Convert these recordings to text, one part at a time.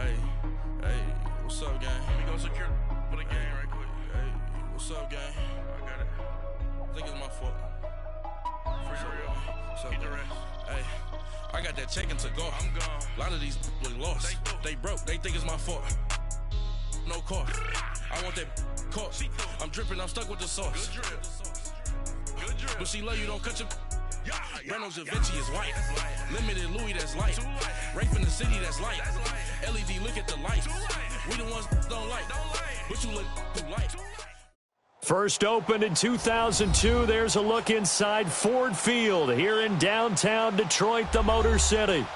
Hey, what's up, gang? Let me go secure for the game right quick. Hey, what's up, gang? I got it. I think it's my fault. For real. What's up, Keep the gang? rest. Hey, I got that check to go. I'm gone. A lot of these look lost. They broke. They think it's my fault. No cost. I want that caught. I'm dripping. I'm stuck with the sauce. Good drip. Good drip. But she love you. Don't cut your. Yeah. Breno Javinci is white. That's light. Limited Louis, that's light. Too light. Rape in the city, that's light. That's light. LED, look at the lights. Too light. We the ones don't like. But you look too light. First opened in 2002. There's a look inside Ford Field here in downtown Detroit, the Motor City.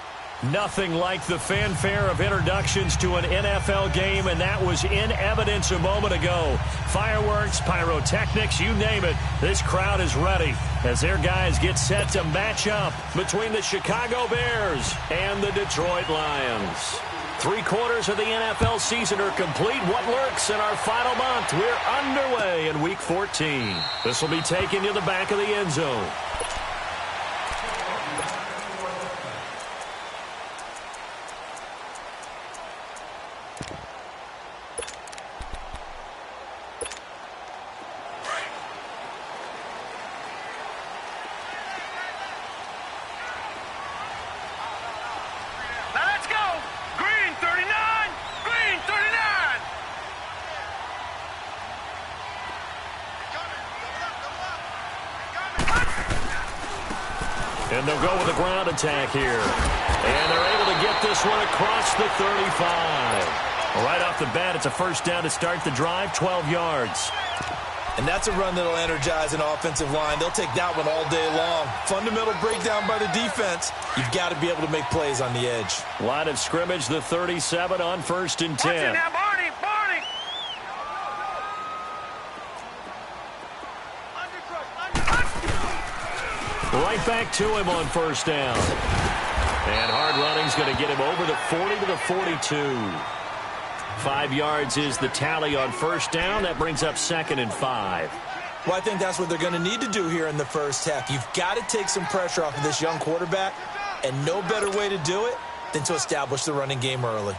Nothing like the fanfare of introductions to an NFL game, and that was in evidence a moment ago. Fireworks, pyrotechnics, you name it. This crowd is ready as their guys get set to match up between the Chicago Bears and the Detroit Lions. 3/4 of the NFL season are complete. What lurks in our final month? We're underway in Week 14. This will be taken to the back of the end zone. And they'll go with a ground attack here. And they're able to get this one across the 35. Right off the bat, it's a first down to start the drive, 12 yards. And that's a run that'll energize an offensive line. They'll take that one all day long. Fundamental breakdown by the defense. You've got to be able to make plays on the edge. Line of scrimmage, the 37 on 1st and 10. Now, Barney. Right back to him on first down. And hard running's going to get him over the 40 to the 42. 5 yards is the tally on first down. That brings up 2nd and 5. Well, I think that's what they're going to need to do here in the first half. You've got to take some pressure off of this young quarterback, and no better way to do it than to establish the running game early.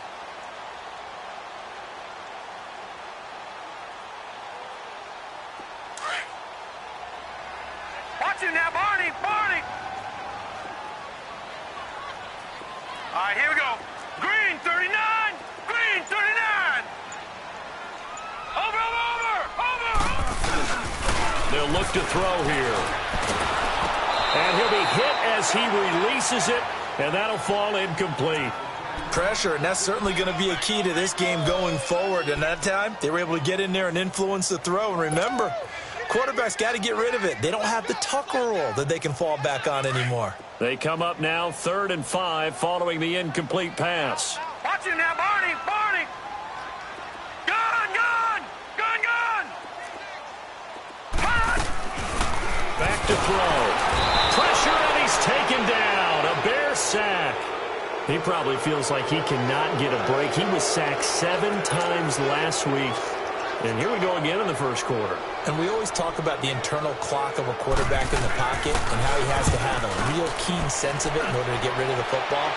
Watch him now, Barney. All right, here we go. Green, 39. Green, 39. Over. They'll look to throw here. And he'll be hit as he releases it, and that'll fall incomplete. Pressure, and that's certainly going to be a key to this game going forward. And that time, they were able to get in there and influence the throw. And remember, quarterbacks got to get rid of it. They don't have the Tucker rule that they can fall back on anymore. They come up now 3rd and 5 following the incomplete pass. Watch him now, Barney. Gun. Back to throw. Pressure, and he's taken down. A Bear sack. He probably feels like he cannot get a break. He was sacked 7 times last week. And here we go again in the first quarter. And we always talk about the internal clock of a quarterback in the pocket and how he has to have a real keen sense of it in order to get rid of the football.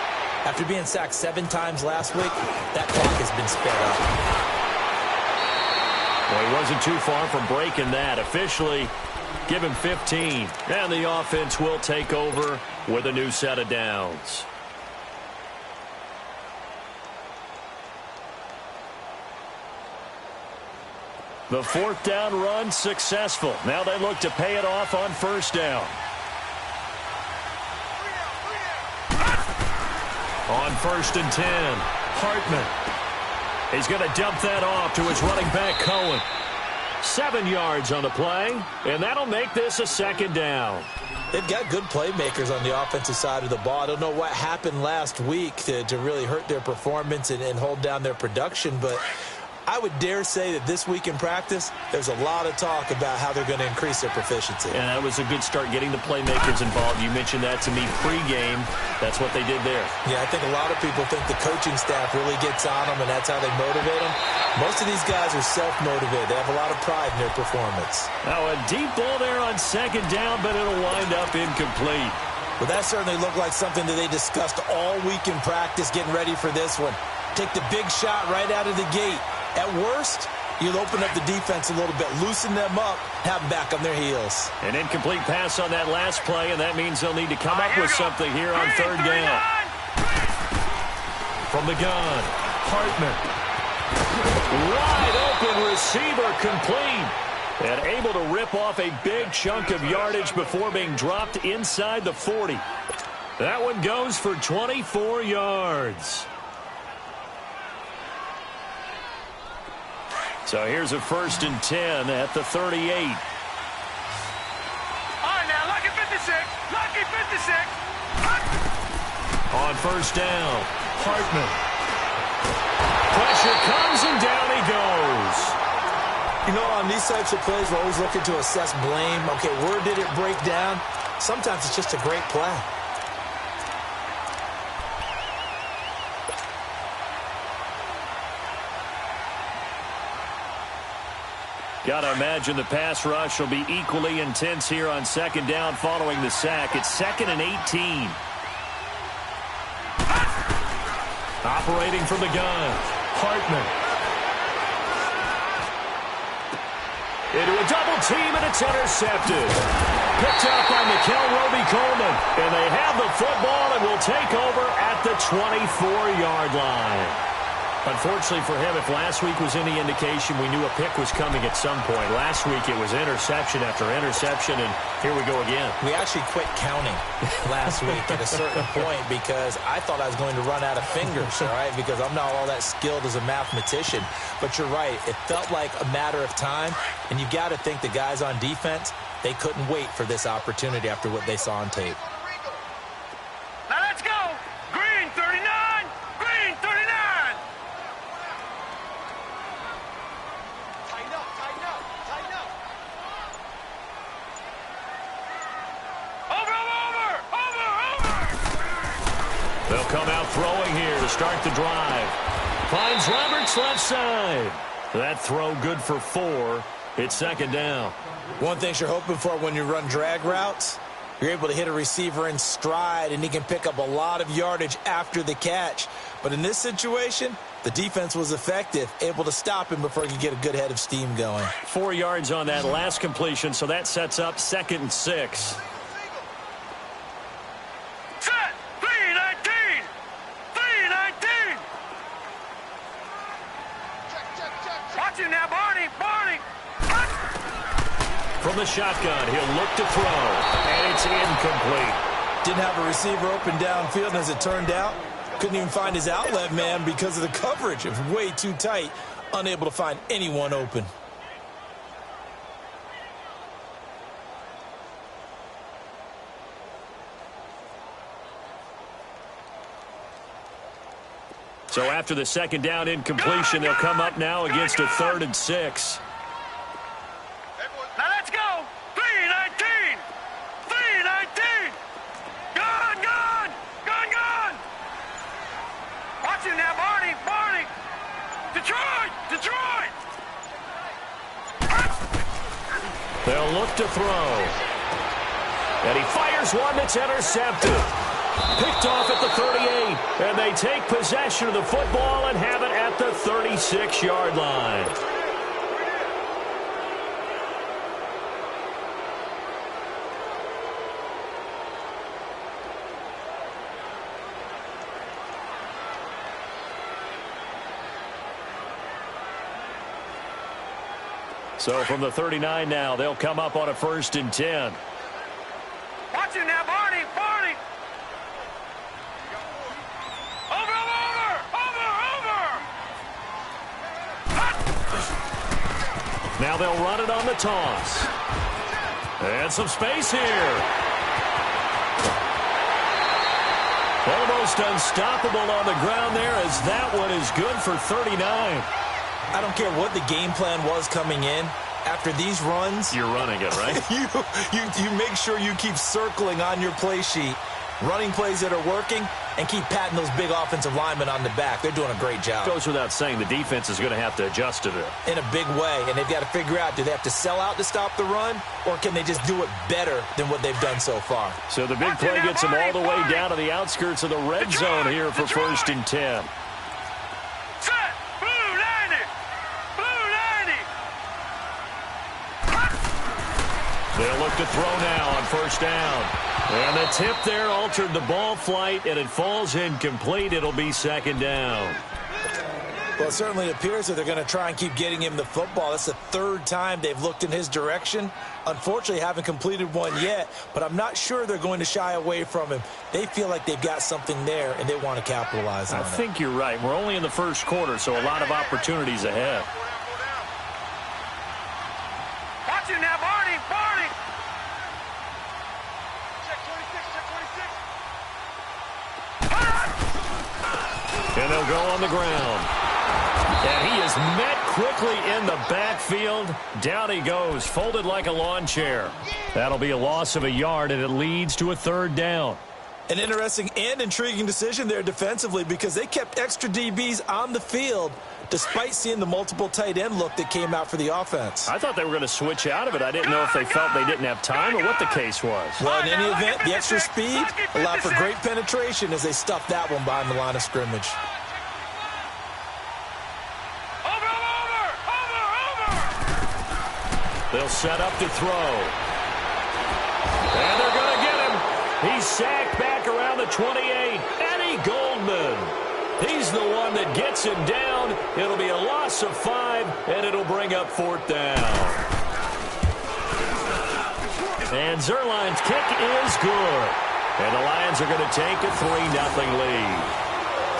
After being sacked 7 times last week, that clock has been sped up. Well, he wasn't too far from breaking that. Officially, give him 15. And the offense will take over with a new set of downs. The 4th down run successful. Now they look to pay it off on first down. On 1st and 10, Hartman. He's going to dump that off to his running back, Cohen. 7 yards on the play, and that'll make this a 2nd down. They've got good playmakers on the offensive side of the ball. I don't know what happened last week to really hurt their performance and hold down their production, but I would dare say that this week in practice, there's a lot of talk about how they're going to increase their proficiency. And that was a good start getting the playmakers involved. You mentioned that to me pregame. That's what they did there. Yeah, I think a lot of people think the coaching staff really gets on them, and that's how they motivate them. Most of these guys are self-motivated. They have a lot of pride in their performance. Now a deep ball there on 2nd down, but it'll wind up incomplete. Well, that certainly looked like something that they discussed all week in practice getting ready for this one. Take the big shot right out of the gate. At worst, you'll open up the defense a little bit, loosen them up, have them back on their heels. An incomplete pass on that last play, and that means they'll need to come up with something here on third down. From the gun, Hartman. Wide open receiver, complete. And able to rip off a big chunk of yardage before being dropped inside the 40. That one goes for 24 yards. So here's a 1st and 10 at the 38. All right, now, lucky 56. Lucky 56. On 1st down, Hartman. Pressure comes and down he goes. You know, on these types of plays, we're always looking to assess blame. Okay, where did it break down? Sometimes it's just a great play. Got to imagine the pass rush will be equally intense here on 2nd down following the sack. It's 2nd and 18. Operating from the gun, Hartman. Into a double team, and it's intercepted. Picked up by Mikel Roby-Coleman. And they have the football and will take over at the 24-yard line. Unfortunately for him, if last week was any indication, we knew a pick was coming at some point. Last week it was interception after interception, and here we go again. We actually quit counting last week at a certain point because I thought I was going to run out of fingers, all right, because I'm not all that skilled as a mathematician. But you're right. It felt like a matter of time, and you've got to think the guys on defense, they couldn't wait for this opportunity after what they saw on tape. Now let's go. Green 39. Green 39. Tighten up, tighten up, tighten up. Over. They'll come out throwing here to start the drive. Finds Roberts left side. That throw good for 4. It's 2nd down. One thing you're hoping for when you run drag routes, you're able to hit a receiver in stride, and he can pick up a lot of yardage after the catch. But in this situation, the defense was effective, able to stop him before he could get a good head of steam going. 4 yards on that last completion, so that sets up 2nd and 6. Set. 319. 319. Watch him now, Barney. Barney. From the shotgun, he'll look to throw, and it's incomplete. Didn't have a receiver open downfield, and as it turned out, couldn't even find his outlet man because of the coverage. It was way too tight, unable to find anyone open. So after the 2nd down incompletion, they'll come up now against a 3rd and 6. Now let's go. 319. 319. Gun, gun. Gun, gun. Watch him now, Barney. Barney. Detroit. Detroit. They'll look to throw. And he fires one that's intercepted. Picked off at the 38. And they take possession of the football and have it at the 36-yard line. So from the 39 now, they'll come up on a 1st and 10. Watch him now, Barney. Barney. Over. Now they'll run it on the toss. And some space here. Almost unstoppable on the ground there as that one is good for 39. I don't care what the game plan was coming in. After these runs, you're running it, right? you make sure you keep circling on your play sheet, running plays that are working, and keep patting those big offensive linemen on the back. They're doing a great job. Goes without saying the defense is going to have to adjust to it. In a big way, and they've got to figure out, do they have to sell out to stop the run, or can they just do it better than what they've done so far? So the big play gets them all the way down to the outskirts of the red zone here for 1st and 10. to throw now on first down. And the tip there altered the ball flight, and it falls incomplete. It'll be second down. Well, it certainly appears that they're going to try and keep getting him the football. That's the third time they've looked in his direction. Unfortunately, haven't completed one yet, but I'm not sure they're going to shy away from him. They feel like they've got something there, and they want to capitalize on it. I think you're right. We're only in the first quarter, so a lot of opportunities ahead. Watch it now, Barney! Barney! Check 26, check 26. And they'll go on the ground. And he is met quickly in the backfield. Down he goes, folded like a lawn chair. That'll be a loss of a yard, and it leads to a third down. An interesting and intriguing decision there defensively because they kept extra DBs on the field despite seeing the multiple tight end look that came out for the offense. I thought they were going to switch out of it. I didn't know if they felt they didn't have time or what the case was. Well, in any event, the extra speed allowed for great penetration as they stuffed that one behind the line of scrimmage. They'll set up to throw. And they're going to get him. He's sacked back around the 28. Eddie Goldman. He's the one that gets him down. It'll be a loss of 5, and it'll bring up fourth down. And Zerline's kick is good. And the Lions are going to take a 3-0 lead.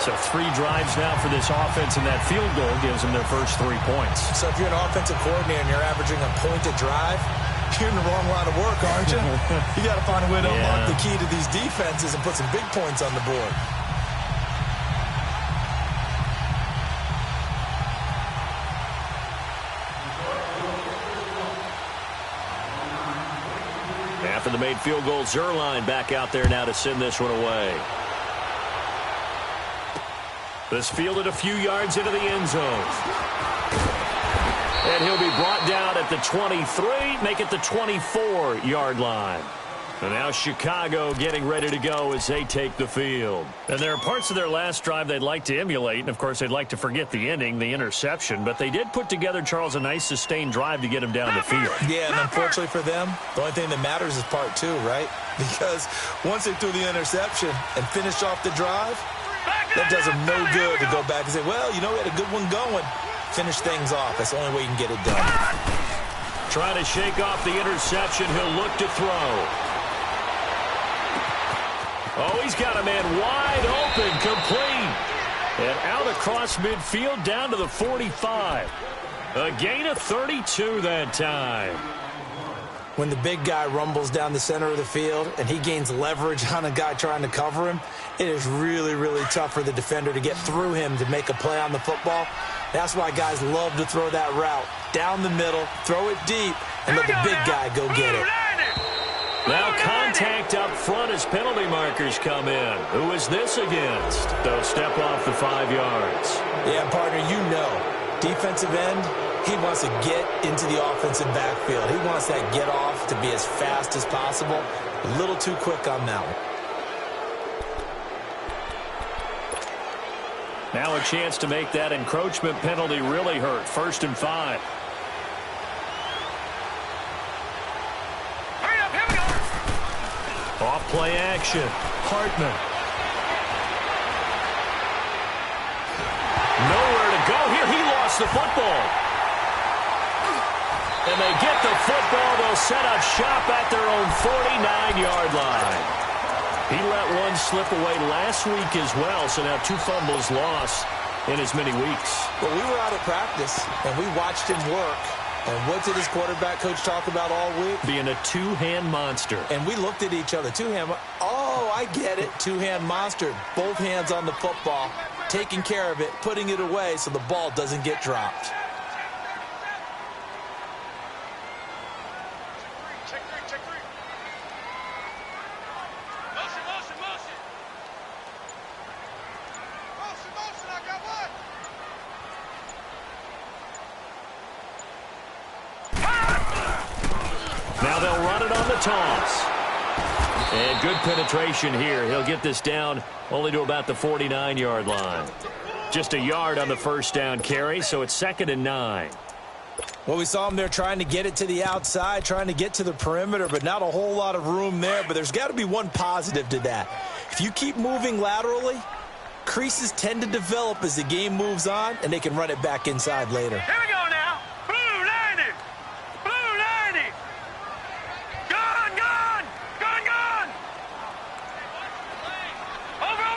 So 3 drives now for this offense, and that field goal gives them their first 3 points. So if you're an offensive coordinator and you're averaging a point a drive, you're in the wrong line of work, aren't you? You got to find a way to unlock the key to these defenses and put some big points on the board. After the made field goal, Zerline back out there now to send this one away. This fielded a few yards into the end zone. And he'll be brought down at the 23, make it the 24-yard line. And now Chicago getting ready to go as they take the field. And there are parts of their last drive they'd like to emulate. And, of course, they'd like to forget the ending, the interception. But they did put together, Charles, a nice sustained drive to get him down the field. Yeah, and unfortunately for them, the only thing that matters is part 2, right? Because once they threw the interception and finished off the drive, that does them no good to go back and say, well, you know, we had a good one going. Finish things off. That's the only way you can get it done. Trying to shake off the interception. He'll look to throw. Oh, he's got a man wide open, complete. And out across midfield down to the 45. A gain of 32 that time. When the big guy rumbles down the center of the field and he gains leverage on a guy trying to cover him, it is really, really tough for the defender to get through him to make a play on the football. That's why guys love to throw that route down the middle, throw it deep, and let the big guy go get it. Now contact up front as penalty markers come in. Who is this against? They'll step off the 5 yards. Yeah, partner, you know, defensive end, he wants to get into the offensive backfield. He wants that get off to be as fast as possible. A little too quick on that one. Now a chance to make that encroachment penalty really hurt. 1st and 5. Hurry up, here we go. Off play action. Hartman. Nowhere to go here. He lost the football. And they get the football. They'll set up shop at their own 49-yard line. He let one slip away last week as well, so now 2 fumbles lost in as many weeks. Well, we were out at practice, and we watched him work. And what did his quarterback coach talk about all week? Being a 2-hand monster. And we looked at each other. 2-hand. Oh, I get it. 2-hand monster. Both hands on the football, taking care of it, putting it away so the ball doesn't get dropped. Check three. Motion, I got one. Now they'll run it on the toss. And good penetration here. He'll get this down only to about the 49-yard line. Just a yard on the first down carry, so it's 2nd and 9. Well, we saw him there trying to get it to the outside, trying to get to the perimeter, but not a whole lot of room there. But there's got to be one positive to that. If you keep moving laterally, creases tend to develop as the game moves on, and they can run it back inside later. Here we go now. Blue 90. Blue 90. Gone, gone. Gone, gone. Over.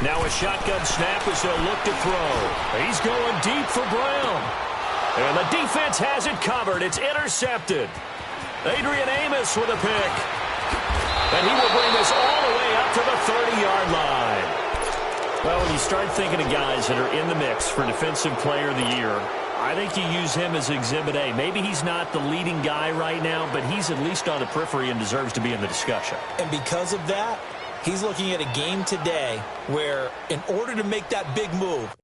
Now a shotgun snap as they'll look to throw. He's going deep for Brown. And the defense has it covered. It's intercepted. Adrian Amos with a pick. And he will bring this all the way up to the 30-yard line. Well, when you start thinking of guys that are in the mix for Defensive Player of the Year, I think you use him as Exhibit A. Maybe he's not the leading guy right now, but he's at least on the periphery and deserves to be in the discussion. And because of that, he's looking at a game today where, in order to make that big move,